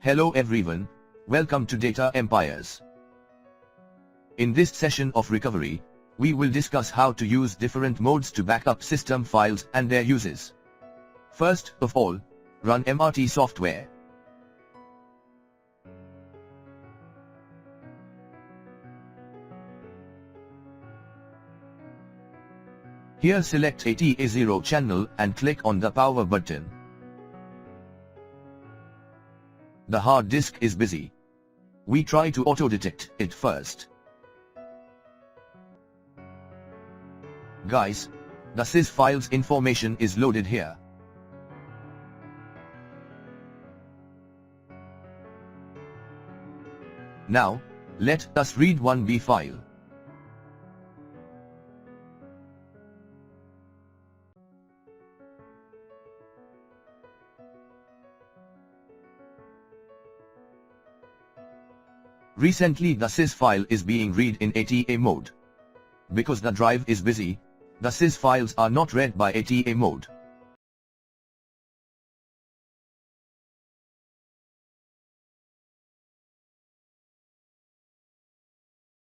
Hello everyone, welcome to Data Empires. In this session of recovery, we will discuss how to use different modes to back up system files and their uses. First of all, run MRT software. Here select ATA0 channel and click on the power button. The hard disk is busy. We try to auto-detect it first. Guys, the sys files information is loaded here. Now, let us read one B file. Recently the sys file is being read in ATA mode. Because the drive is busy, the sys files are not read by ATA mode.